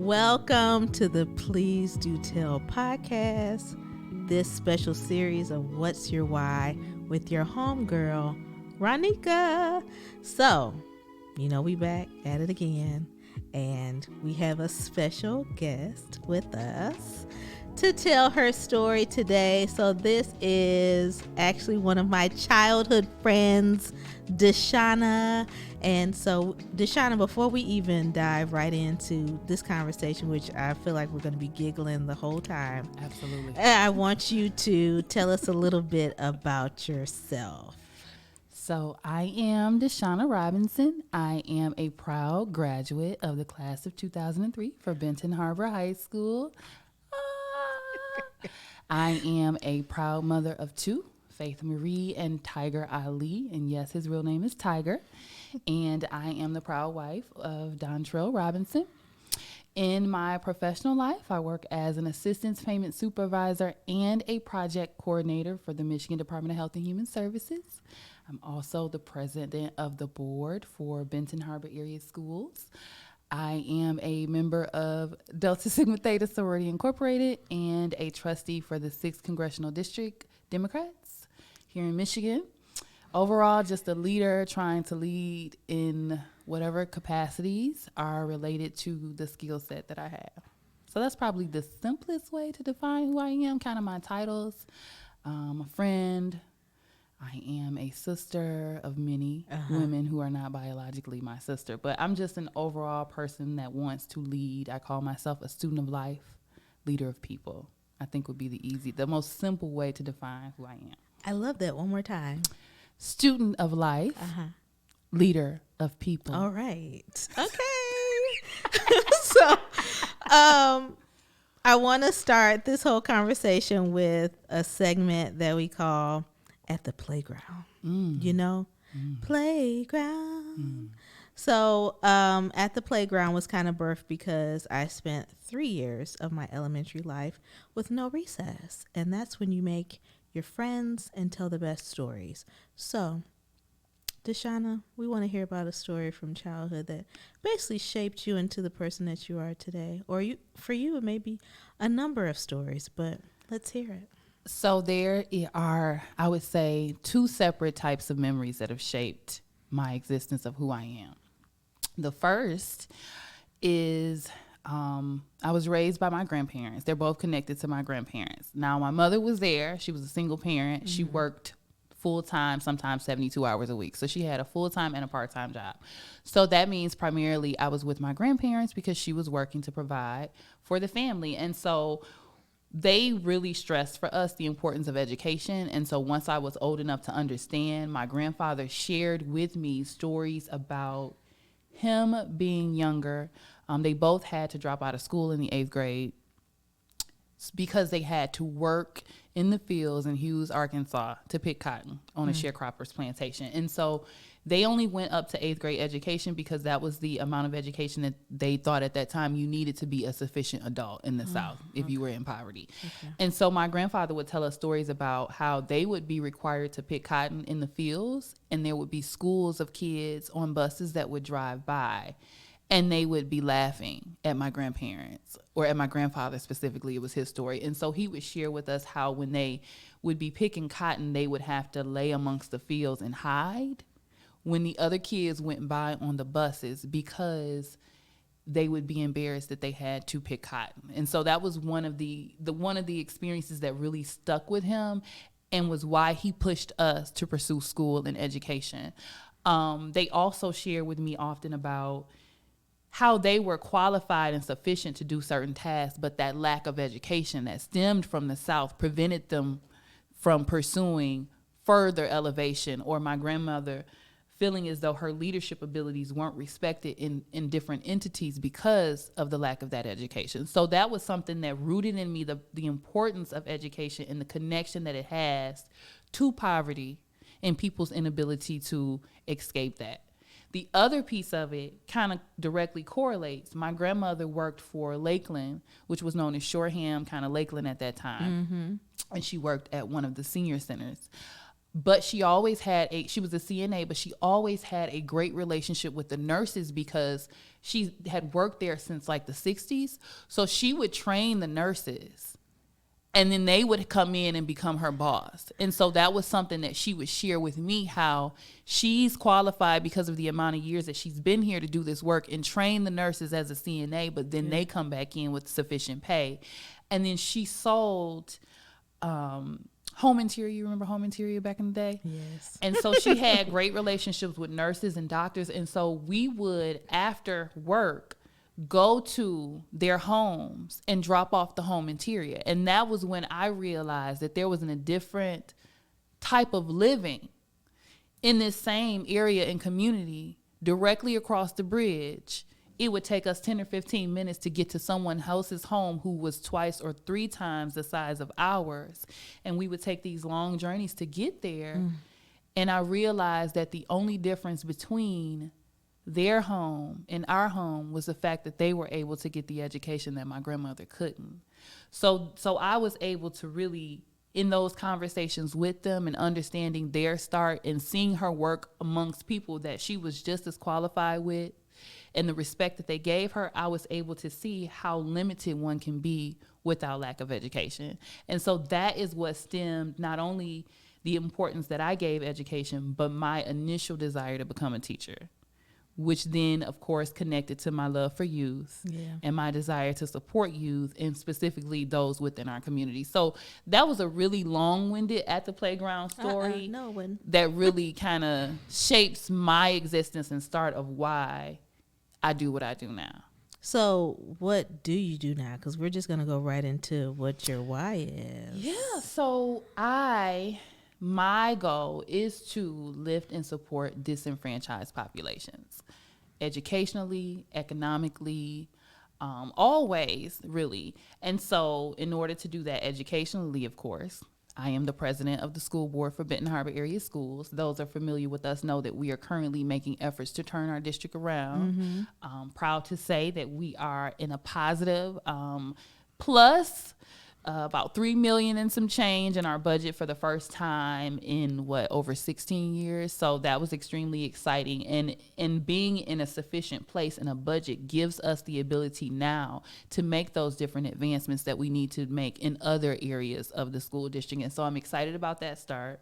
Welcome to the Please Do Tell podcast, this special series of What's Your Why with your homegirl, Ronnika. So, we back at it again, and we have a special guest with us to tell her story today. So this is actually one of my childhood friends, Deshauna. And so, Deshauna, before we even dive right into this conversation, which I feel like we're going to be giggling the whole time. Absolutely. I want you to tell us a little bit about yourself. So I am Deshauna Robinson. I am a proud graduate of the class of 2003 for Benton Harbor High School. I am a proud mother of two, Faith Marie and Tiger Ali. And yes, his real name is Tiger. And I am the proud wife of Dontrell Robinson. In my professional life, I work as an assistance payment supervisor and a project coordinator for the Michigan Department of Health and Human Services. I'm also the president of the board for Benton Harbor Area Schools. I am a member of Delta Sigma Theta Sorority Incorporated and a trustee for the 6th Congressional District Democrats here in Michigan. Overall, just a leader trying to lead in whatever capacities are related to the skill set that I have. So that's probably the simplest way to define who I am, kind of my titles. A friend. I am a sister of many women who are not biologically my sister, but I'm just an overall person that wants to lead. I call myself a student of life, leader of people. I think would be the most simple way to define who I am. I love that. One more time. Student of life, leader of people. All right. Okay. So, I want to start this whole conversation with a segment that we call At the Playground. Playground. So At the Playground was kind of birthed because I spent 3 years of my elementary life with no recess. And that's when you make your friends and tell the best stories. So, Deshauna, we want to hear about a story from childhood that basically shaped you into the person that you are today. Or for you, it may be a number of stories, but let's hear it. So there are, I would say, two separate types of memories that have shaped my existence of who I am. The first is I was raised by my grandparents. They're both connected to my grandparents. Now, my mother was there. She was a single parent. Mm-hmm. She worked full-time, sometimes 72 hours a week. So she had a full-time and a part-time job. So that means primarily I was with my grandparents because she was working to provide for the family. And so they really stressed for us the importance of education. And so once I was old enough to understand, my grandfather shared with me stories about him being younger. They both had to drop out of school in the 8th grade because they had to work in the fields in Hughes, Arkansas to pick cotton on a sharecropper's plantation. And so they only went up to 8th grade education because that was the amount of education that they thought at that time you needed to be a sufficient adult in the South if you were in poverty. Okay. And so my grandfather would tell us stories about how they would be required to pick cotton in the fields, and there would be schools of kids on buses that would drive by, and they would be laughing at my grandparents, or at my grandfather specifically. It was his story. And so he would share with us how when they would be picking cotton, they would have to lay amongst the fields and hide when the other kids went by on the buses because they would be embarrassed that they had to pick cotton. And so that was one of the experiences that really stuck with him and was why he pushed us to pursue school and education. They also share with me often about how they were qualified and sufficient to do certain tasks, but that lack of education that stemmed from the South prevented them from pursuing further elevation, or my grandmother feeling as though her leadership abilities weren't respected in different entities because of the lack of that education. So that was something that rooted in me, the importance of education and the connection that it has to poverty and people's inability to escape that. The other piece of it kind of directly correlates. My grandmother worked for Lakeland, which was known as Shoreham, kind of Lakeland at that time. Mm-hmm. And she worked at one of the senior centers. But she always she was a CNA, but she always had a great relationship with the nurses because she had worked there since like the 60s. So she would train the nurses and then they would come in and become her boss. And so that was something that she would share with me, how she's qualified because of the amount of years that she's been here to do this work and train the nurses as a CNA, but then they come back in with sufficient pay. And then she sold home interior. You remember home interior back in the day? Yes. And so she had great relationships with nurses and doctors. And so we would, after work, go to their homes and drop off the home interior. And that was when I realized that there was a different type of living in this same area and community directly across the bridge. It would take us 10 or 15 minutes to get to someone else's home who was twice or three times the size of ours. And we would take these long journeys to get there. And I realized that the only difference between their home and our home was the fact that they were able to get the education that my grandmother couldn't. So I was able to really, in those conversations with them and understanding their start and seeing her work amongst people that she was just as qualified with, and the respect that they gave her, I was able to see how limited one can be without lack of education. And so that is what stemmed not only the importance that I gave education, but my initial desire to become a teacher, which then, of course, connected to my love for youth and my desire to support youth and specifically those within our community. So that was a really long-winded at the playground story that really kind of shapes my existence and start of why I do what I do now. So what do you do now? Because we're just going to go right into what your why is. Yeah, so my goal is to lift and support disenfranchised populations, educationally, economically, always, really. And so in order to do that educationally, of course, I am the president of the school board for Benton Harbor area schools. Those are familiar with us know that we are currently making efforts to turn our district around. Proud to say that we are in a positive plus about $3 million and some change in our budget for the first time in over 16 years. So that was extremely exciting. And being in a sufficient place and a budget gives us the ability now to make those different advancements that we need to make in other areas of the school district. And so I'm excited about that start.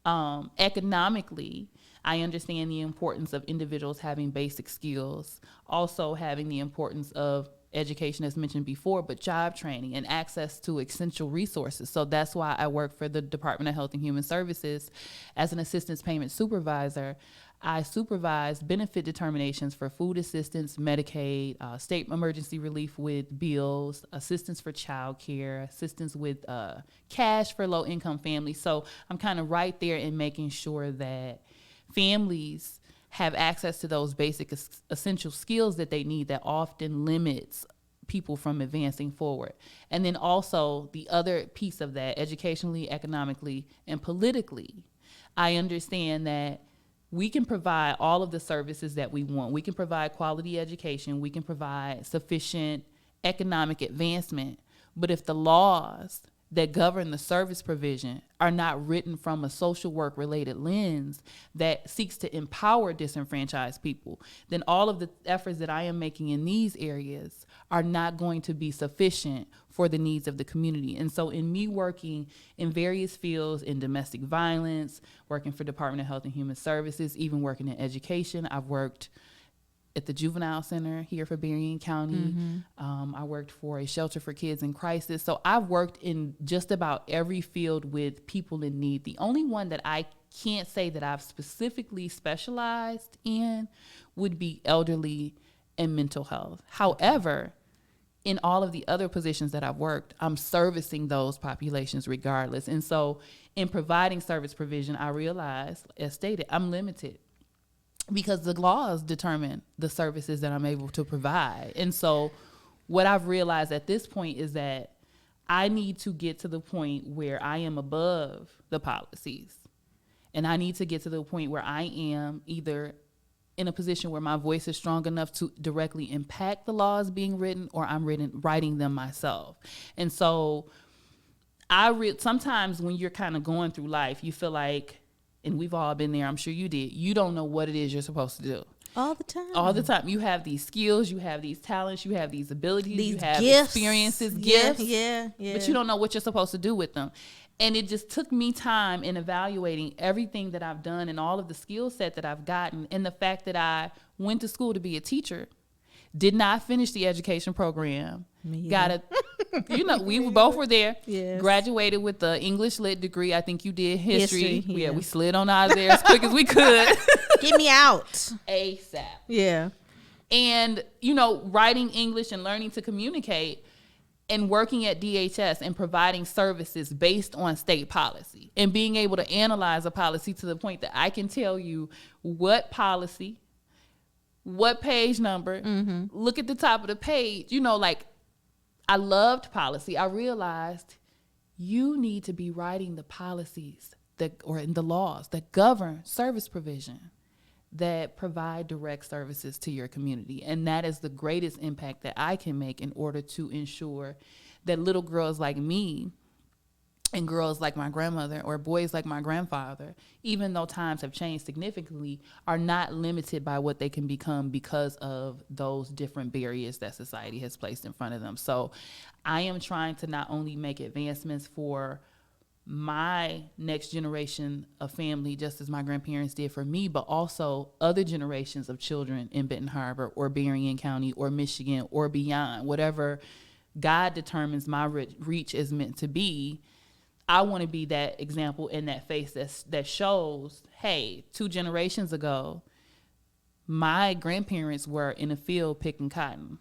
Economically, I understand the importance of individuals having basic skills, also having the importance of education, as mentioned before, but job training and access to essential resources. So that's why I work for the Department of Health and Human Services as an assistance payment supervisor. I supervise benefit determinations for food assistance, Medicaid, state emergency relief with bills, assistance for child care, assistance with cash for low-income families. So I'm kind of right there in making sure that families have access to those basic essential skills that they need that often limits people from advancing forward. And then also the other piece of that, educationally, economically, and politically, I understand that we can provide all of the services that we want. We can provide quality education. We can provide sufficient economic advancement. But if the laws that govern the service provision are not written from a social work related lens that seeks to empower disenfranchised people, then all of the efforts that I am making in these areas are not going to be sufficient for the needs of the community. And so in me working in various fields in domestic violence, working for Department of Health and Human Services, even working in education, I've worked at the Juvenile Center here for Berrien County. I worked for a shelter for kids in crisis. So I've worked in just about every field with people in need. The only one that I can't say that I've specifically specialized in would be elderly and mental health. However, in all of the other positions that I've worked, I'm servicing those populations regardless. And so in providing service provision, I realized, as stated, I'm limited, because the laws determine the services that I'm able to provide. And so what I've realized at this point is that I need to get to the point where I am above the policies. And I need to get to the point where I am either in a position where my voice is strong enough to directly impact the laws being written, or I'm writing them myself. And so Sometimes when you're kind of going through life, you feel like, and we've all been there, I'm sure you did, you don't know what it is you're supposed to do. All the time. All the time. You have these skills, you have these talents, you have these abilities, these you have gifts. Experiences, Yeah, gifts. yeah. But you don't know what you're supposed to do with them. And it just took me time in evaluating everything that I've done and all of the skill set that I've gotten, and the fact that I went to school to be a teacher, did not finish the education program. We both were there. Yes. Graduated with the English Lit degree. I think you did history. Yeah, we slid on out of there as quick as we could. Get me out. ASAP. Yeah. And, writing English and learning to communicate and working at DHS and providing services based on state policy and being able to analyze a policy to the point that I can tell you what policy, what page number, look at the top of the page. I loved policy. I realized you need to be writing the policies in the laws that govern service provision, that provide direct services to your community. And that is the greatest impact that I can make in order to ensure that little girls like me and girls like my grandmother or boys like my grandfather, even though times have changed significantly, are not limited by what they can become because of those different barriers that society has placed in front of them. So I am trying to not only make advancements for my next generation of family, just as my grandparents did for me, but also other generations of children in Benton Harbor or Berrien County or Michigan or beyond, whatever God determines my reach is meant to be. I want to be that example in that face that shows, hey, 2 generations ago, my grandparents were in a field picking cotton.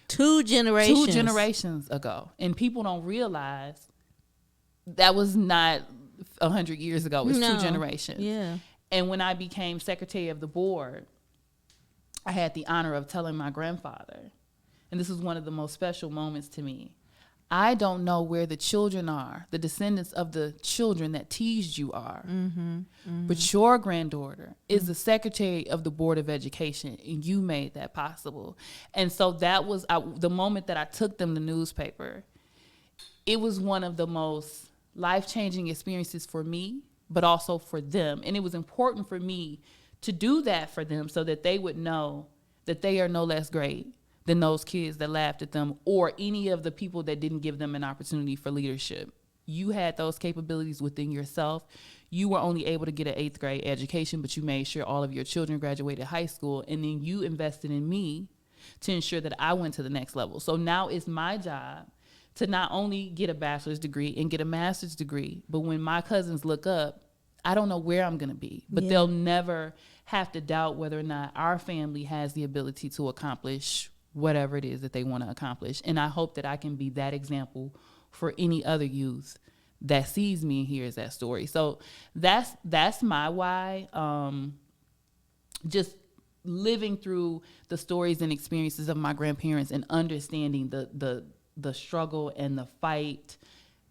2 generations. 2 generations ago. And people don't realize that was not 100 years ago. It was 2 generations. Yeah. And when I became secretary of the board, I had the honor of telling my grandfather, and this is one of the most special moments to me, I don't know where the children are, the descendants of the children that teased you are. But your granddaughter is the secretary of the Board of Education, and you made that possible. And so that was the moment that I took them the newspaper. It was one of the most life-changing experiences for me, but also for them. And it was important for me to do that for them so that they would know that they are no less great than those kids that laughed at them or any of the people that didn't give them an opportunity for leadership. You had those capabilities within yourself. You were only able to get an 8th grade education, but you made sure all of your children graduated high school, and then you invested in me to ensure that I went to the next level. So now it's my job to not only get a bachelor's degree and get a master's degree, but when my cousins look up, I don't know where I'm going to be, but they'll never have to doubt whether or not our family has the ability to accomplish whatever it is that they want to accomplish. And I hope that I can be that example for any other youth that sees me and hears that story. So that's my why. Just living through the stories and experiences of my grandparents and understanding the struggle and the fight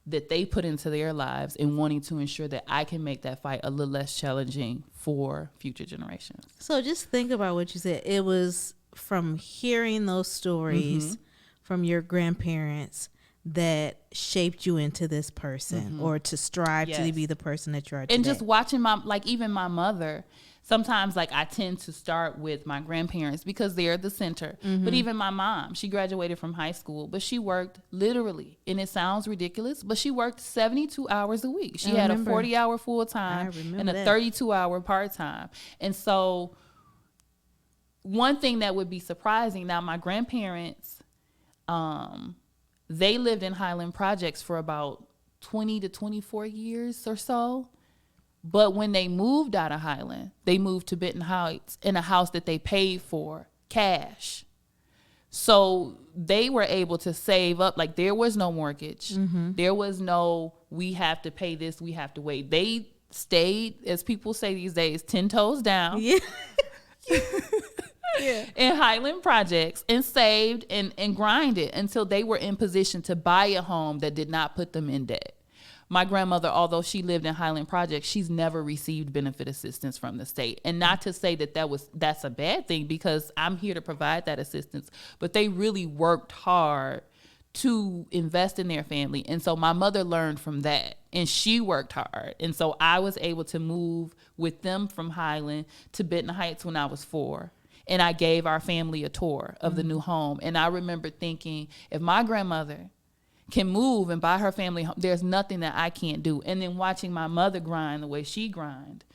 that they put into their lives and wanting to ensure that I can make that fight a little less challenging for future generations. So just think about what you said. It was from hearing those stories from your grandparents that shaped you into this person or to strive to be the person that you are today. And just watching even my mother, sometimes I tend to start with my grandparents because they're the center. But even my mom, she graduated from high school, but she worked literally, and it sounds ridiculous, but she worked 72 hours a week. She had a 40-hour full-time and a 32-hour part-time. And so one thing that would be surprising, now my grandparents, they lived in Highland Projects for about 20 to 24 years or so. But when they moved out of Highland, they moved to Benton Heights in a house that they paid for cash. So they were able to save up. There was no mortgage. There was no, we have to pay this, we have to wait. They stayed, as people say these days, 10 toes down. In Highland Projects and saved and grinded until they were in position to buy a home that did not put them in debt. My grandmother, although she lived in Highland Projects, she's never received benefit assistance from the state. And not to say that that's a bad thing, because I'm here to provide that assistance, but they really worked hard to invest in their family. And so my mother learned from that, and she worked hard. And so I was able to move with them from Highland to Benton Heights when I was 4. And I gave our family a tour of the new home. And I remember thinking, if my grandmother can move and buy her family home, there's nothing that I can't do. And then watching my mother grind the way she grind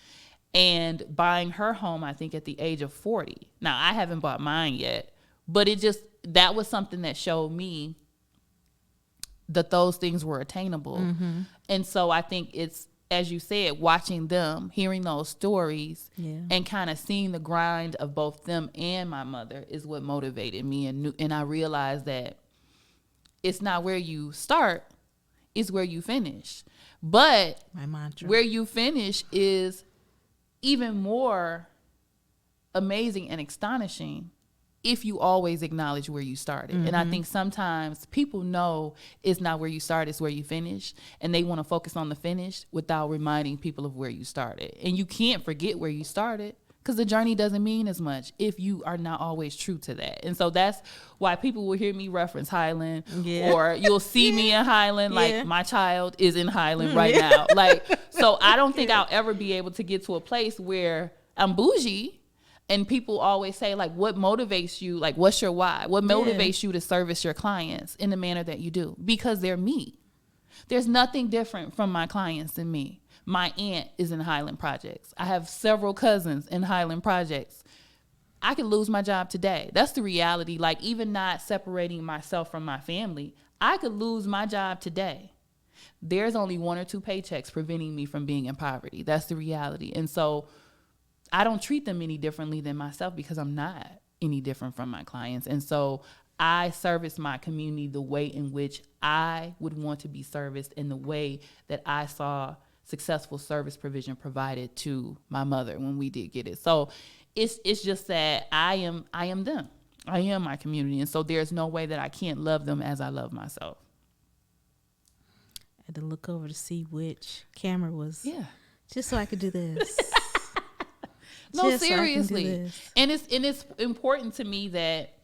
and buying her home, I think at the age of 40. Now, I haven't bought mine yet, but that was something that showed me that those things were attainable. Mm-hmm. And so I think it's, as you said, watching them, hearing those stories, and kind of seeing the grind of both them and my mother is what motivated me. And I realized that it's not where you start, it's where you finish. But my mantra. Where you finish is even more amazing and astonishing if you always acknowledge where you started. Mm-hmm. And I think sometimes people know it's not where you start, it's where you finish. And they want to focus on the finish without reminding people of where you started. And you can't forget where you started, because the journey doesn't mean as much if you are not always true to that. And so that's why people will hear me reference Highland, or you'll see me in Highland, like my child is in Highland right now. Like, so I don't think I'll ever be able to get to a place where I'm bougie. And people always say, like, what motivates you? Like, what's your why? What motivates you to service your clients in the manner that you do? Because they're me. There's nothing different from my clients than me. My aunt is in Highland Projects. I have several cousins in Highland Projects. I could lose my job today. That's the reality. Like, even not separating myself from my family, I could lose my job today. There's only 1 or 2 paychecks preventing me from being in poverty. That's the reality. And so I don't treat them any differently than myself, because I'm not any different from my clients. And so I service my community the way in which I would want to be serviced, in the way that I saw successful service provision provided to my mother when we did get it. So it's just that I am them. I am my community. And so there's no way that I can't love them as I love myself. I had to look over to see which camera was. Yeah. Just so I could do this. No, just seriously. So and it's important to me that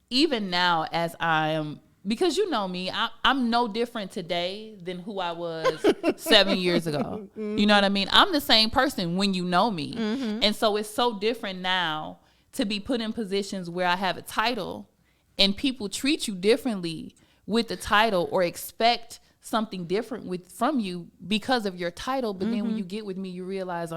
even now, as I am, because you know me, I'm no different today than who I was 7 years ago. Mm-hmm. You know what I mean? I'm the same person when you know me. Mm-hmm. And so it's so different now to be put in positions where I have a title and people treat you differently with the title, or expect something different from you because of your title. But then when you get with me, you realize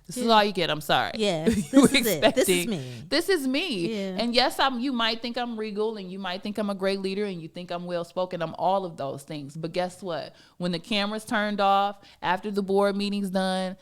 this is all you get. I'm sorry. Yes, this is it. This is me. This is me. Yeah. And yes, you might think I'm regal, and you might think I'm a great leader, and you think I'm well-spoken. I'm all of those things. But guess what? When the camera's turned off, after the board meeting's done,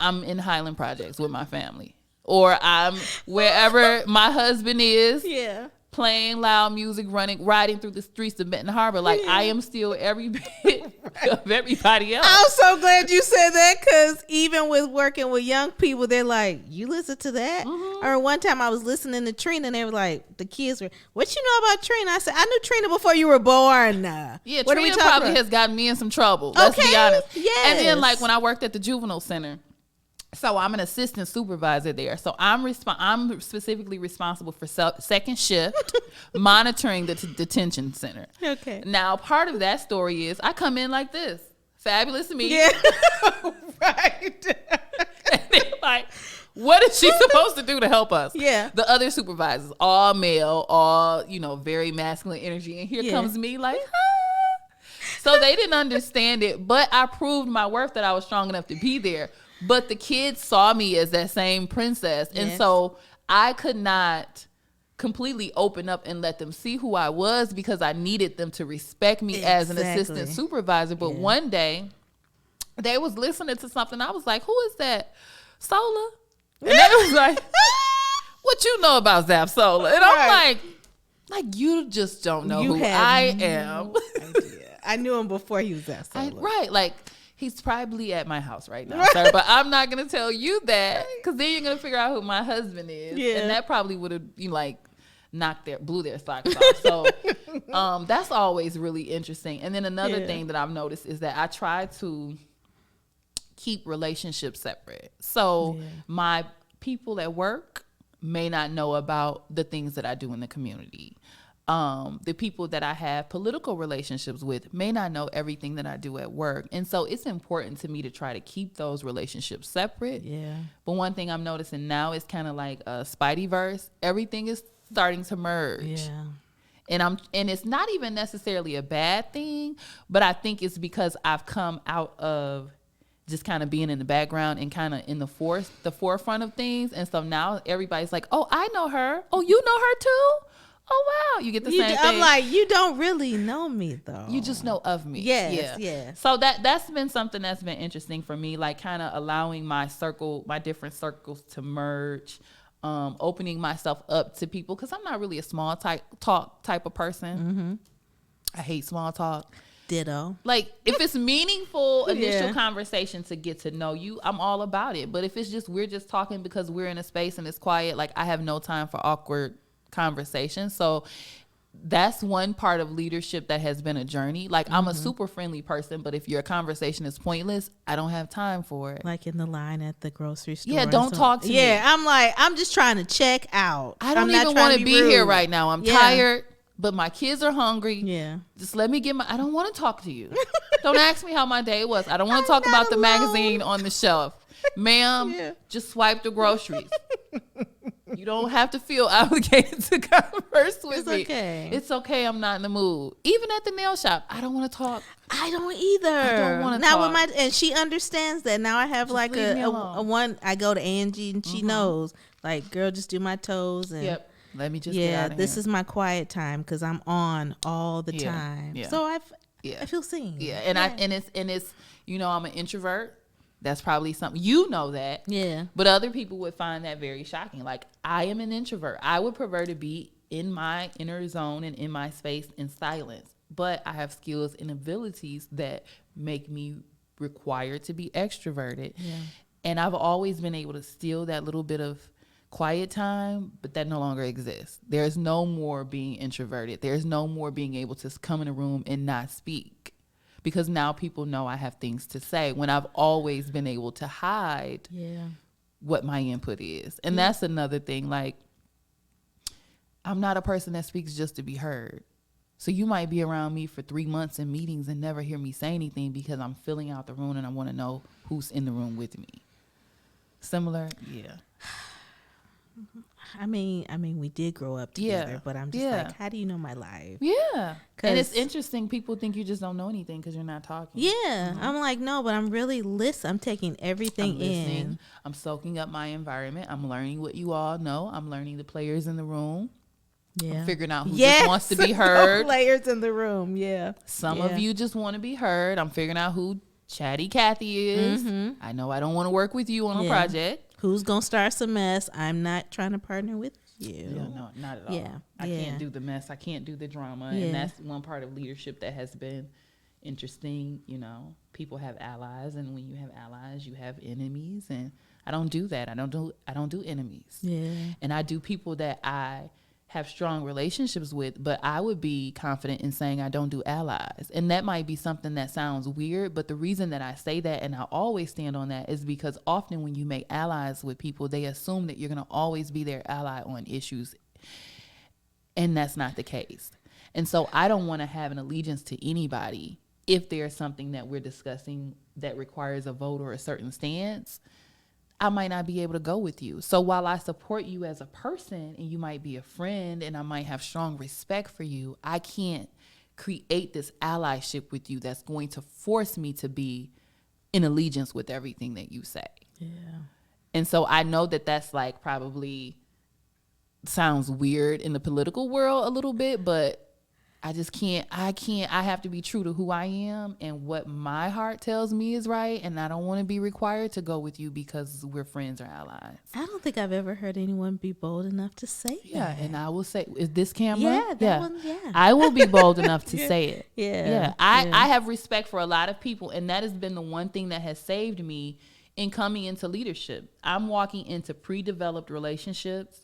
I'm in Highland Projects with my family. Or I'm wherever my husband is. Yeah. Playing loud music, riding through the streets of Benton Harbor. Like, I am still every bit of everybody else. I'm so glad you said that, because even with working with young people, they're like, you listen to that? Mm-hmm. Or one time I was listening to Trina, and they were like, the kids were, what you know about Trina? I said, I knew Trina before you were born. Yeah, what Trina probably has gotten me in some trouble. Let's be honest. Yes. And then, like, when I worked at the juvenile center, so I'm an assistant supervisor there. So I'm specifically responsible for second shift, monitoring the detention center. Okay. Now, part of that story is I come in like this. Fabulous me. Yeah. Right. And they're like, what is she supposed to do to help us? Yeah. The other supervisors, all male, all, very masculine energy. And here comes me like, So they didn't understand it, but I proved my worth that I was strong enough to be there. But the kids saw me as that same princess. And so I could not completely open up and let them see who I was, because I needed them to respect me as an assistant supervisor. But one day they was listening to something. I was like, who is that? Sola? And they was like, what you know about Zap Sola? And I'm like, you just don't know who I am. I knew him before he was Zap Sola. Right. Like, he's probably at my house right now, sir. But I'm not going to tell you that, because then you're going to figure out who my husband is. Yeah. And that probably would have, blew their socks off. So that's always really interesting. And then another thing that I've noticed is that I try to keep relationships separate. So my people at work may not know about the things that I do in the community. the people that I have political relationships with may not know everything that I do at work. And so it's important to me to try to keep those relationships separate. Yeah. But one thing I'm noticing now is kind of like a Spideyverse. Everything is starting to merge. Yeah. And it's not even necessarily a bad thing, but I think it's because I've come out of just kind of being in the background and kind of in the forefront of things. And so now everybody's like, oh, I know her. Oh, you know her too? Oh, wow. You get the same thing. I'm like, you don't really know me, though. You just know of me. Yes, yeah. So that's been something that's been interesting for me, like kind of allowing my different circles to merge, opening myself up to people, because I'm not really a small talk type of person. Mm-hmm. I hate small talk. Ditto. Like, if it's meaningful initial conversation to get to know you, I'm all about it. But if it's just we're just talking because we're in a space and it's quiet, like, I have no time for awkward conversation. So that's one part of leadership that has been a journey. Like, I'm a super friendly person, but if your conversation is pointless, I don't have time for it. Like in the line at the grocery store. Yeah, don't talk to me. Yeah, I'm like, I'm just trying to check out. I don't even want to be here right now. I'm tired, but my kids are hungry. Yeah. Just let me get I don't want to talk to you. Don't ask me how my day was. I don't want to talk about the magazine on the shelf. Ma'am, just swipe the groceries. You don't have to feel obligated to converse with me. It's okay. It's okay. I'm not in the mood. Even at the nail shop, I don't want to talk. I don't either. I don't want to talk. And she understands that. Now I have just like a one. I go to Angie and she knows. Like, girl, just do my toes and let me just get out of this here. is my quiet time because I'm on all the time. Yeah. So I feel seen. Yeah, and it's I'm an introvert. That's probably something, you know that. Yeah. But other people would find that very shocking. Like, I am an introvert. I would prefer to be in my inner zone and in my space in silence. But I have skills and abilities that make me required to be extroverted. Yeah. And I've always been able to steal that little bit of quiet time, but that no longer exists. There's no more being introverted. There's no more being able to come in a room and not speak. Because now people know I have things to say when I've always been able to hide what my input is. And that's another thing. Like, I'm not a person that speaks just to be heard. So you might be around me for 3 months in meetings and never hear me say anything because I'm filling out the room and I want to know who's in the room with me. Similar? Yeah. I mean, we did grow up together, but I'm just like, how do you know my life? Yeah. And it's interesting. People think you just don't know anything because you're not talking. Yeah. Mm-hmm. I'm like, no, but I'm really listening. I'm taking everything in. I'm soaking up my environment. I'm learning what you all know. I'm learning the players in the room. Yeah. I'm figuring out who just wants to be heard. Players in the room. Yeah. Some of you just want to be heard. I'm figuring out who Chatty Cathy is. Mm-hmm. I know I don't want to work with you on a project. Who's going to start some mess? I'm not trying to partner with you. Yeah, no, not at all. Yeah. I can't do the mess. I can't do the drama. Yeah. And that's one part of leadership that has been interesting. People have allies, and when you have allies, you have enemies. And I don't do that. I don't do enemies. Yeah. And I do people that I have strong relationships with, but I would be confident in saying I don't do allies. And that might be something that sounds weird, but the reason that I say that, and I always stand on that, is because often when you make allies with people, they assume that you're going to always be their ally on issues. And that's not the case. And so I don't want to have an allegiance to anybody if there's something that we're discussing that requires a vote or a certain stance. I might not be able to go with you. So while I support you as a person and you might be a friend and I might have strong respect for you, I can't create this allyship with you that's going to force me to be in allegiance with everything that you say. Yeah. And so I know that that's like probably sounds weird in the political world a little bit, but I have to be true to who I am and what my heart tells me is right. And I don't want to be required to go with you because we're friends or allies. I don't think I've ever heard anyone be bold enough to say that. Yeah. And I will say, is this camera? Yeah. That one, yeah. I will be bold enough to say it. Yeah. I have respect for a lot of people. And that has been the one thing that has saved me in coming into leadership. I'm walking into pre-developed relationships.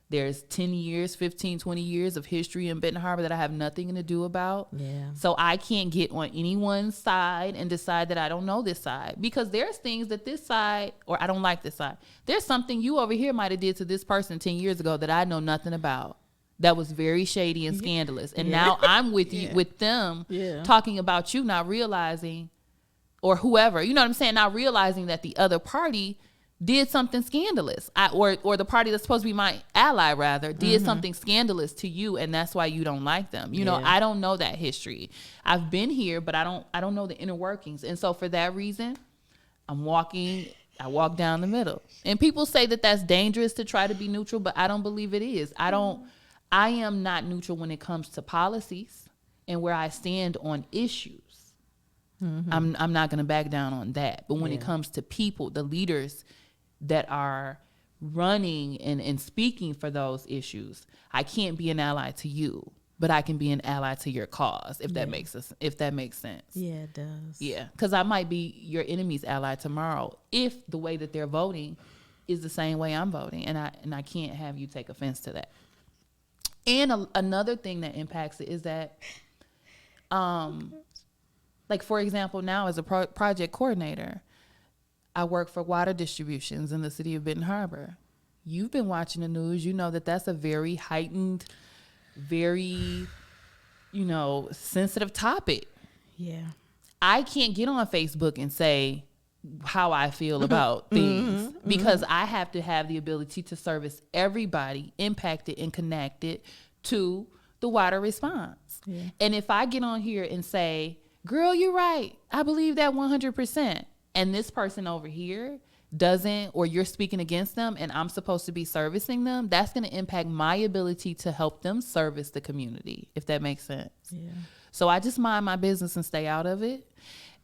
There's 10 years, 15, 20 years of history in Benton Harbor that I have nothing to do about. Yeah. So I can't get on anyone's side and decide that I don't know this side. Because there's things that this side, or I don't like this side. There's something you over here might have did to this person 10 years ago that I know nothing about. that was very shady and scandalous. And now I'm with you, with them, talking about you, not realizing, or whoever, you know what I'm saying, not realizing that the other party did something scandalous, or the party that's supposed to be my ally, rather, did something scandalous to you, and that's why you don't like them. You know, I don't know that history. I've been here, but I don't know the inner workings. And so for that reason, I walk down the middle. And people say that that's dangerous to try to be neutral, but I don't believe it is. I am not neutral when it comes to policies and where I stand on issues. I'm not going to back down on that. But when it comes to people, the leaders that are running and speaking for those issues, I can't be an ally to you, but I can be an ally to your cause, if that makes sense. Yeah, it does. Yeah, because I might be your enemy's ally tomorrow if the way that they're voting is the same way I'm voting, and I can't have you take offense to that. And another thing that impacts it is that, like, for example, now as a project coordinator, I work for water distributions in the city of Benton Harbor. You've been watching the news. You know that that's a very heightened, very, sensitive topic. Yeah. I can't get on Facebook and say how I feel about things because I have to have the ability to service everybody impacted and connected to the water response. Yeah. And if I get on here and say, girl, you're right, I believe that 100%, and this person over here doesn't, or you're speaking against them and I'm supposed to be servicing them, that's going to impact my ability to help them service the community, if that makes sense. Yeah. So I just mind my business and stay out of it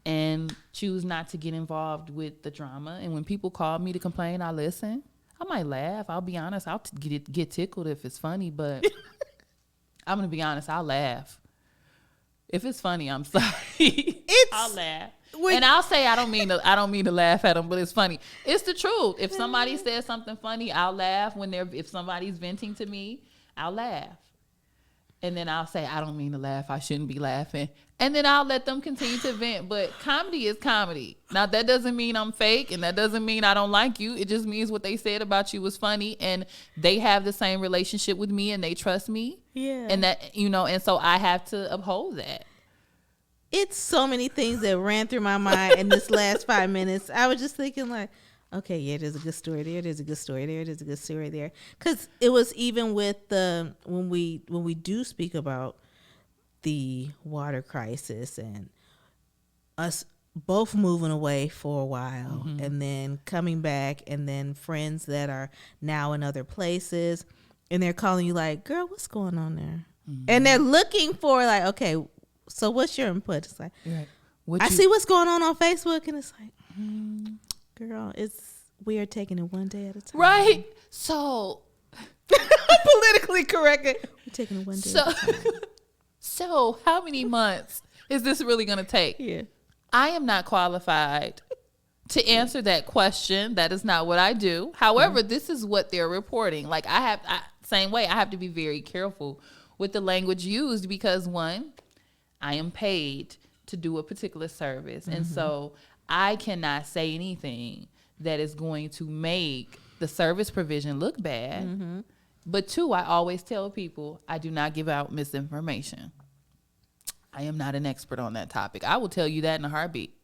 and choose not to get involved with the drama. And when people call me to complain, I listen. I might laugh. I'll be honest. I'll get tickled if it's funny, but I'm going to be honest. I'll laugh. If it's funny, I'm sorry. I'll laugh. And I'll say I don't mean to laugh at them, but it's funny. It's the truth. If somebody says something funny, I'll laugh. If somebody's venting to me, I'll laugh. And then I'll say, I don't mean to laugh. I shouldn't be laughing. And then I'll let them continue to vent. But comedy is comedy. Now, that doesn't mean I'm fake, and that doesn't mean I don't like you. It just means what they said about you was funny, and they have the same relationship with me, and they trust me. Yeah. And that, and so I have to uphold that. It's so many things that ran through my mind in this last 5 minutes. I was just thinking like, okay, yeah, there's a good story there. There's a good story there. There's a good story there. Because it was even with when we do speak about the water crisis and us both moving away for a while and then coming back, and then friends that are now in other places, and they're calling you like, girl, what's going on there? And they're looking for like, okay, so what's your input? It's like, I see what's going on Facebook, and it's like, girl, we are taking it one day at a time. Right. So politically correct. We're taking it one day at a time. So how many months is this really going to take? Yeah. I am not qualified to answer that question. That is not what I do. However, this is what they're reporting. Like same way, I have to be very careful with the language used because one, I am paid to do a particular service. And so I cannot say anything that is going to make the service provision look bad. But two, I always tell people I do not give out misinformation. I am not an expert on that topic. I will tell you that in a heartbeat.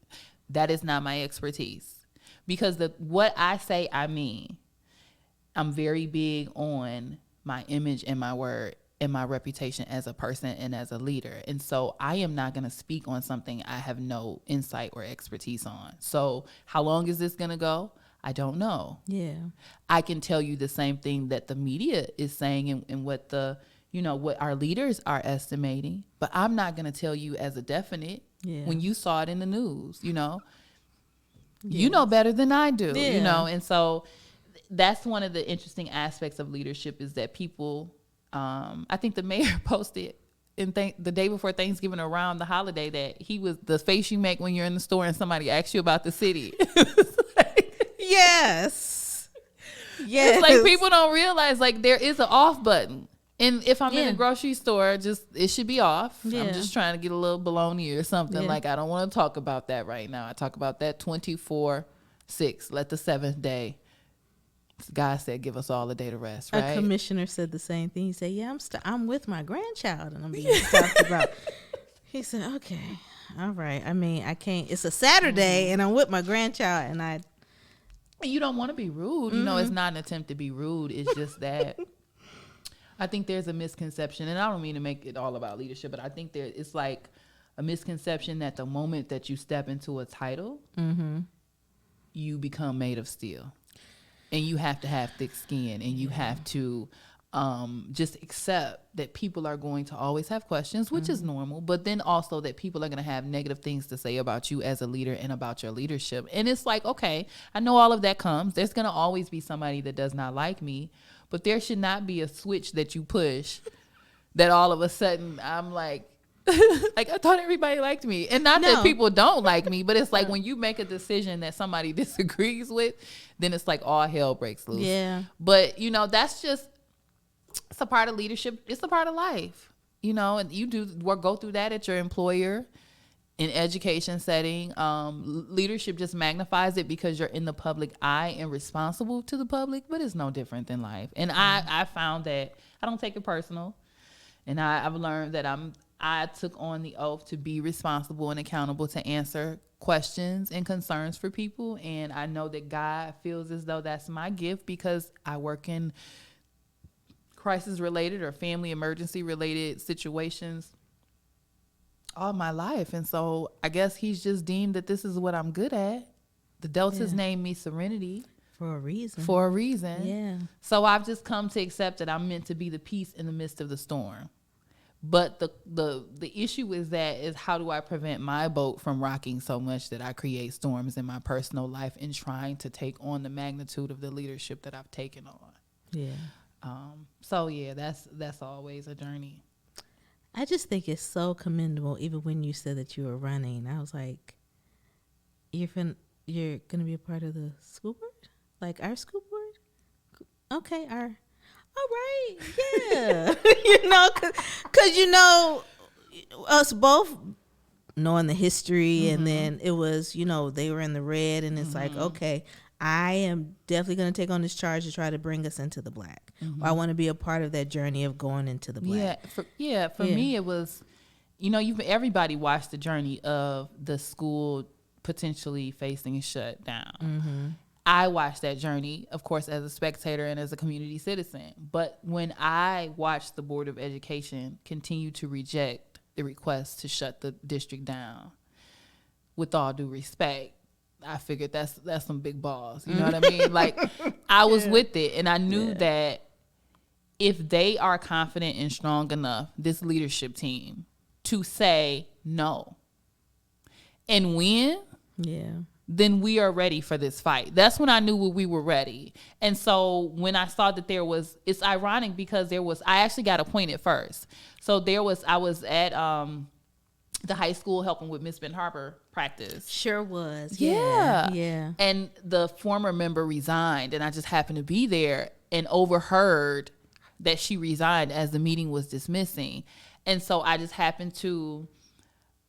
That is not my expertise. Because what I say, I mean. I'm very big on my image and my word and my reputation as a person and as a leader. And so I am not going to speak on something I have no insight or expertise on. So how long is this going to go? I don't know. Yeah. I can tell you the same thing that the media is saying and what what our leaders are estimating, but I'm not going to tell you as a definite when you saw it in the news, You know better than I do, and so that's one of the interesting aspects of leadership is that people, I think the mayor posted the day before Thanksgiving around the holiday that he was the face you make when you're in the store and somebody asks you about the city. Yes. It's like people don't realize like there is an off button. And if I'm in a grocery store, it should be off. Yeah. I'm just trying to get a little bologna or something. Like I don't want to talk about that right now. I talk about that 24/6. Let the seventh day God said, give us all a day to rest, right? A commissioner said the same thing. He said, yeah, I'm with my grandchild and I'm being stopped about. He said, okay, all right. I mean, I can't, it's a Saturday and I'm with my grandchild and you don't want to be rude. You know, it's not an attempt to be rude. It's just that I think there's a misconception, and I don't mean to make it all about leadership, but I think it's like a misconception that the moment that you step into a title, you become made of steel. And you have to have thick skin, and you have to just accept that people are going to always have questions, which is normal, but then also that people are going to have negative things to say about you as a leader and about your leadership. And it's like, okay, I know all of that comes. There's going to always be somebody that does not like me, but there should not be a switch that you push that all of a sudden I'm like, like I thought everybody liked me. And not that people don't like me, but it's like when you make a decision that somebody disagrees with, then it's like all hell breaks loose. Yeah. But, you know, that's just, it's a part of leadership. It's a part of life, you know, and you do go through that at your employer, in education setting. Leadership just magnifies it because you're in the public eye and responsible to the public, but it's no different than life. And I found that I don't take it personal. And I've learned that I took on the oath to be responsible and accountable to answer questions and concerns for people. And I know that God feels as though that's my gift because I work in crisis related or family emergency related situations all my life. And so I guess he's just deemed that this is what I'm good at. The Deltas named me Serenity. For a reason. For a reason. Yeah. So I've just come to accept that I'm meant to be the peace in the midst of the storm. But the issue is how do I prevent my boat from rocking so much that I create storms in my personal life in trying to take on the magnitude of the leadership that I've taken on. Yeah. So yeah, that's always a journey. I just think it's so commendable. Even when you said that you were running, I was like, you're gonna be a part of the school board, like our school board. Okay, all right, yeah. You know, cause you know, us both knowing the history, and then it was, you know, they were in the red, and it's like, okay, I am definitely going to take on this charge to try to bring us into the black. Or I want to be a part of that journey of going into the black. For me, it was, you know, everybody watched the journey of the school potentially facing a shutdown. I watched that journey, of course, as a spectator and as a community citizen. But when I watched the Board of Education continue to reject the request to shut the district down, with all due respect, I figured that's some big balls. You know what I mean? Like, I was with it, and I knew that if they are confident and strong enough, this leadership team, to say no and win, then we are ready for this fight. That's when I knew we were ready. And so when I saw that it's ironic because I actually got appointed first. So I was at the high school helping with Miss Ben Harbor practice. Sure was. Yeah. And the former member resigned, and I just happened to be there and overheard that she resigned as the meeting was dismissing. And so I just happened to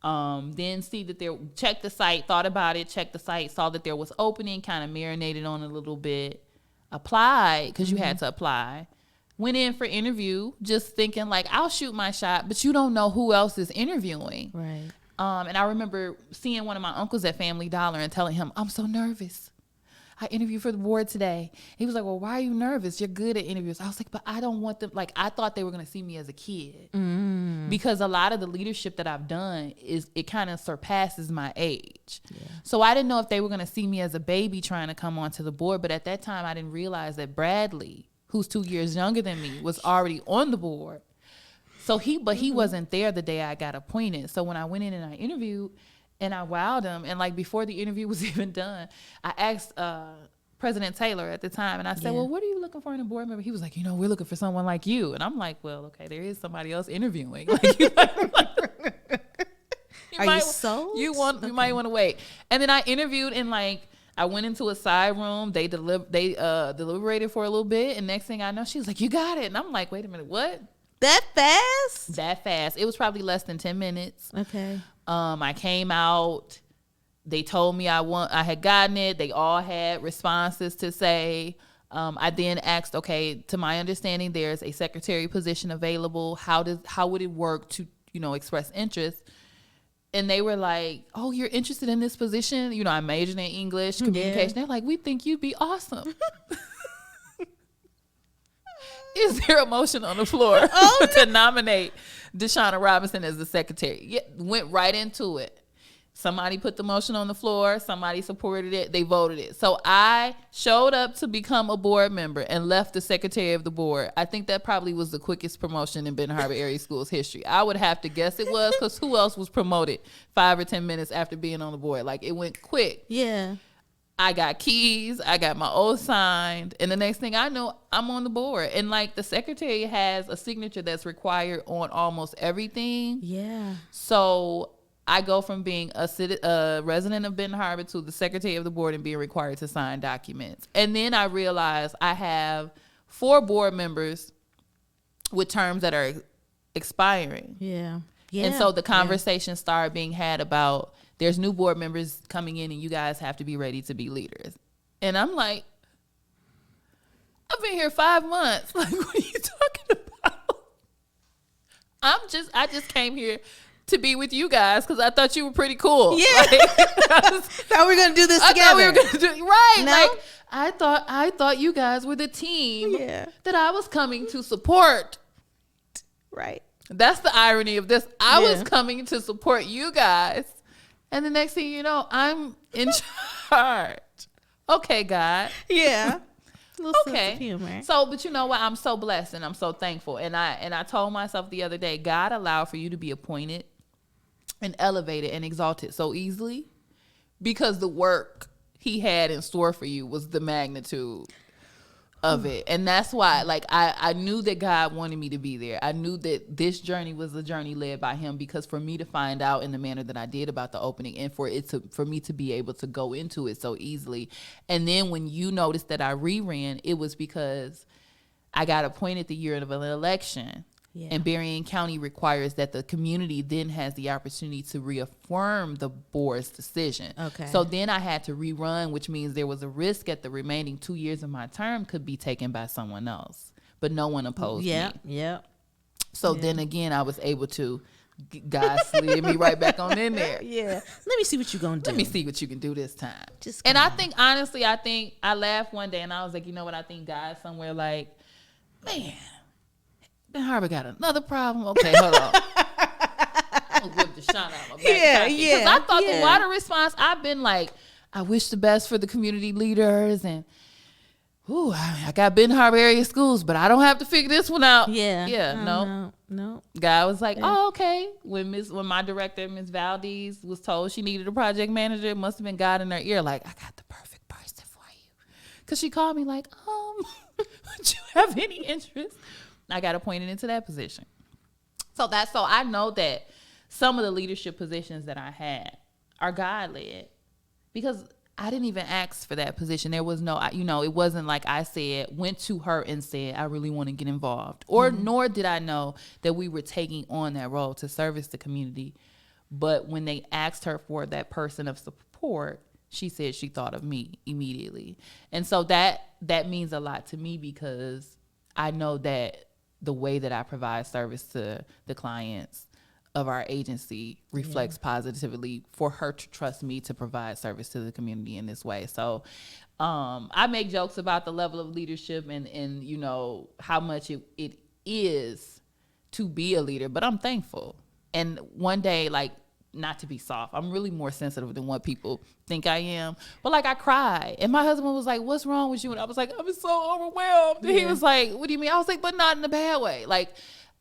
then see that checked the site, thought about it, checked the site, saw that there was opening, kind of marinated on a little bit, applied, because you had to apply. Went in for interview, just thinking like, I'll shoot my shot, but you don't know who else is interviewing. Right. And I remember seeing one of my uncles at Family Dollar and telling him, I'm so nervous. I interviewed for the board today. He was like, well, why are you nervous? You're good at interviews. I was like, but I don't want them. Like, I thought they were going to see me as a kid. Because a lot of the leadership that I've done it kind of surpasses my age. So I didn't know if they were going to see me as a baby trying to come onto the board. But at that time, I didn't realize that Bradley, who's 2 years younger than me, was already on the board. So he wasn't there the day I got appointed. So when I went in and I interviewed and I wowed him, and like before the interview was even done, I asked President Taylor at the time, and I said, well, what are you looking for in a board member? He was like, we're looking for someone like you. And I'm like, well, okay, there is somebody else interviewing. Like, you might want to wait. And then I interviewed, and like, I went into a side room. They deliberated for a little bit, and next thing I know, she was like, you got it. And I'm like, wait a minute, what? That fast? That fast. It was probably less than 10 minutes. Okay. I came out. They told me I had gotten it. They all had responses to say. I then asked, okay, to my understanding, there's a secretary position available. How would it work to, express interest? And they were like, oh, you're interested in this position? I majored in English communication. Yeah. They're like, we think you'd be awesome. Is there a motion on the floor to nominate Deshauna Robinson as the secretary? Yeah, went right into it. Somebody put the motion on the floor. Somebody supported it. They voted it. So I showed up to become a board member and left the secretary of the board. I think that probably was the quickest promotion in Benton Harbor Area Schools history. I would have to guess it was, because who else was promoted 5 or 10 minutes after being on the board? Like, it went quick. Yeah. I got keys. I got my oath signed. And the next thing I know, I'm on the board. And like, the secretary has a signature that's required on almost everything. Yeah. So I go from being a resident of Benton Harbor to the secretary of the board and being required to sign documents. And then I realized I have 4 board members with terms that are expiring. Yeah. Yeah. And so the conversation started being had about, there's new board members coming in and you guys have to be ready to be leaders. And I'm like, I've been here 5 months. Like, what are you talking about? I just came here to be with you guys because I thought you were pretty cool. Yeah. Thought we were gonna do this together. I thought we were gonna do right. No? Like, I thought you guys were the team that I was coming to support. Right. That's the irony of this. I was coming to support you guys, and the next thing you know, I'm in charge. Okay, God. Yeah. Okay. So, but you know what? I'm so blessed and I'm so thankful. And I told myself the other day, God allowed for you to be appointed and elevated and exalted so easily because the work he had in store for you was the magnitude of it. And that's why, like, I knew that God wanted me to be there. I knew that this journey was a journey led by him, because for me to find out in the manner that I did about the opening, and for me to be able to go into it so easily. And then when you noticed that I reran, it was because I got appointed the year of an election. Yeah. And Berrien County requires that the community then has the opportunity to reaffirm the board's decision. Okay. So then I had to rerun, which means there was a risk that the remaining 2 years of my term could be taken by someone else. But no one opposed me. Yeah. So then again, I was able to, God slid me right back on in there. Yeah. Let me see what you're going to do. Let me see what you can do this time. And I think, honestly, I laughed one day and I was like, you know what? I think God somewhere like, man, Benton Harbor got another problem. Okay, hold on. I'm going to whip Deshauna out my back. Yeah. Because I thought the water response, I've been like, I wish the best for the community leaders. And, I got Benton Harbor area schools, but I don't have to figure this one out. Yeah. No. Guy was like, oh, okay. When my director, Ms. Valdez, was told she needed a project manager, it must have been God in her ear. Like, I got the perfect person for you. Because she called me like, would you have any interest? I got appointed into that position. So I know that some of the leadership positions that I had are God-led, because I didn't even ask for that position. There was no, it wasn't like I went to her and said, I really want to get involved. Or nor did I know that we were taking on that role to service the community. But when they asked her for that person of support, she said she thought of me immediately. And so that means a lot to me, because I know that the way that I provide service to the clients of our agency reflects positively for her to trust me to provide service to the community in this way. So I make jokes about the level of leadership and how much it is to be a leader, but I'm thankful. And one day, like, not to be soft, I'm really more sensitive than what people think I am. But like, I cried, and my husband was like, "What's wrong with you?" And I was like, "I'm so overwhelmed." And he was like, "What do you mean?" I was like, "But not in a bad way." Like,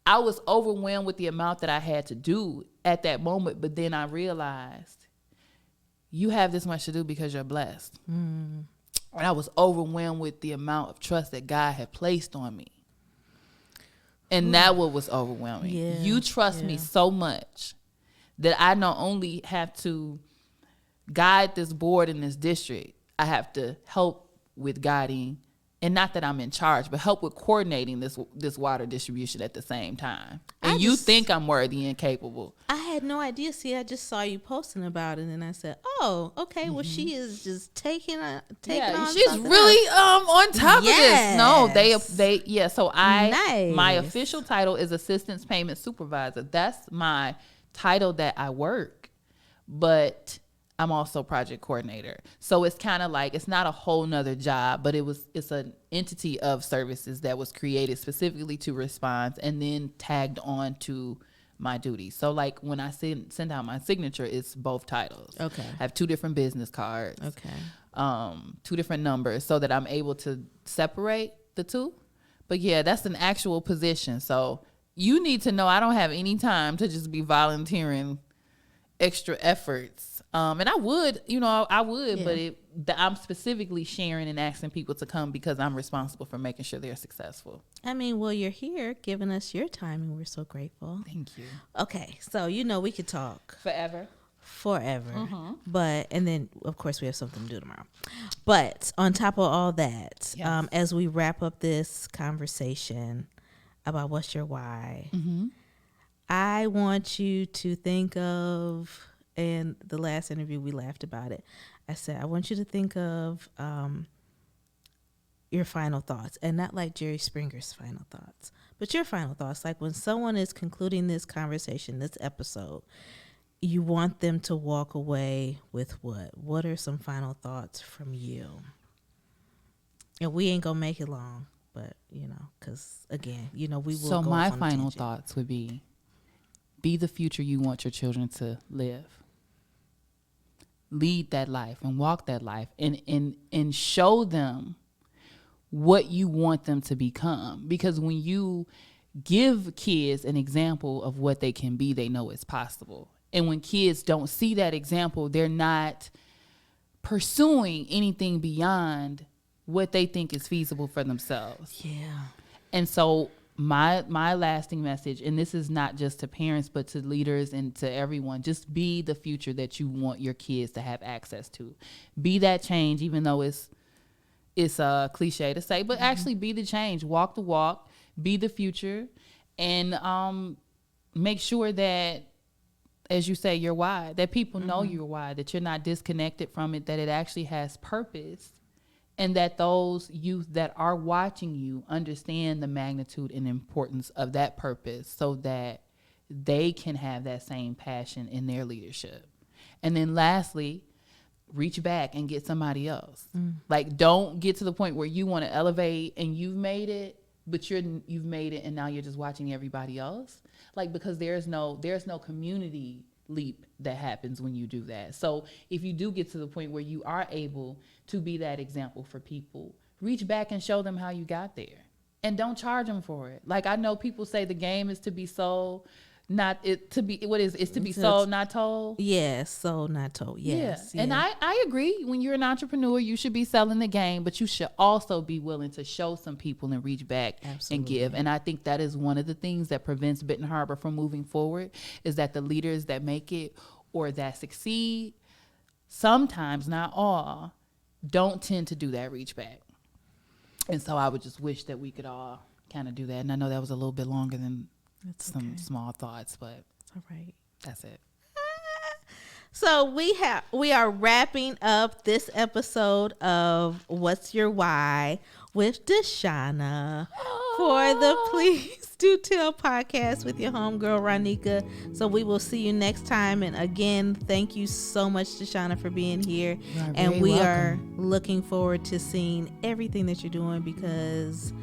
I was overwhelmed with the amount that I had to do at that moment. But then I realized, you have this much to do because you're blessed. And I was overwhelmed with the amount of trust that God had placed on me. And that what was overwhelming. Yeah. You trust me so much that I not only have to guide this board in this district, I have to help with guiding, and not that I'm in charge, but help with coordinating this water distribution at the same time. And you think I'm worthy and capable. I had no idea. See, I just saw you posting about it, and I said, "Oh, okay. Well, she is just taking on. She's really on top of this. No, they. So my official title is Assistance Payment Supervisor. That's my title that I work, but I'm also project coordinator. So it's kind of like, it's not a whole nother job, but it's an entity of services that was created specifically to respond and then tagged on to my duties. So like when I send out my signature, it's both titles. Okay. I have 2 different business cards. Okay. 2 different numbers so that I'm able to separate the 2. But yeah, that's an actual position. So you need to know I don't have any time to just be volunteering extra efforts. And I would, yeah. But I'm specifically sharing and asking people to come because I'm responsible for making sure they're successful. I mean, well, you're here giving us your time, and we're so grateful. Thank you. Okay, so we could talk forever. But and then of course we have something to do tomorrow. But on top of all that, yes. As we wrap up this conversation about what's your why, I want you to think of, and the last interview we laughed about it, I said I want you to think of your final thoughts, and not like Jerry Springer's final thoughts, but your final thoughts. Like when someone is concluding this conversation, this episode, you want them to walk away with what? What are some final thoughts from you? And we ain't gonna make it long, but because again, we will. So go my on final thoughts would be the future you want your children to live. Lead that life and walk that life, and show them what you want them to become. Because when you give kids an example of what they can be, they know it's possible. And when kids don't see that example, they're not pursuing anything beyond what they think is feasible for themselves. Yeah. And so my lasting message, and this is not just to parents, but to leaders and to everyone, just be the future that you want your kids to have access to. Be that change, even though it's a cliche to say, but actually be the change. Walk the walk, be the future, and make sure that, as you say, your why, that people know your why, that you're not disconnected from it, that it actually has purpose, and that those youth that are watching you understand the magnitude and importance of that purpose so that they can have that same passion in their leadership. And then lastly, reach back and get somebody else. Like, don't get to the point where you want to elevate and you've made it, but you've made it and now you're just watching everybody else. Like, because there's no community leap that happens when you do that. So if you do get to the point where you are able to be that example for people, reach back and show them how you got there, and don't charge them for it. Like, I know people say the game is to be sold, it's to be sold, not told. Yes, sold, not told. Yes. Yeah. And I agree. When you're an entrepreneur, you should be selling the game, but you should also be willing to show some people and reach back and give. And I think that is one of the things that prevents Benton Harbor from moving forward, is that the leaders that make it or that succeed, sometimes, not all, don't tend to do that reach back. And so I would just wish that we could all kind of do that. And I know that was a little bit longer than some small thoughts, but it's all right. That's it. So we are wrapping up this episode of What's Your Why with Dashuna for the Please Do Tell podcast with your homegirl Ronnika. So we will see you next time. And again, thank you so much, Dashuna, for being here. And we are looking forward to seeing everything that you're doing, because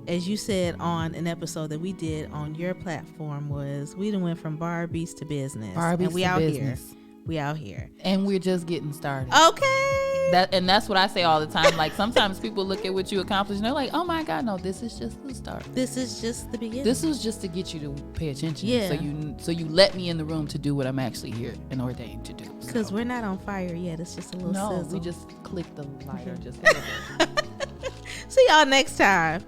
as you said on an episode that we did on your platform, was we done went from Barbies to business. Barbies and we to out business. Here. We out here. And we're just getting started. Okay. That's what I say all the time. Like, sometimes people look at what you accomplished and they're like, oh my God, no, this is just the start. This is just the beginning. This was just to get you to pay attention. Yeah. So you let me in the room to do what I'm actually here and ordained to do. Because we're not on fire yet. It's just a little sizzle. We just click the lighter just a little bit. See y'all next time.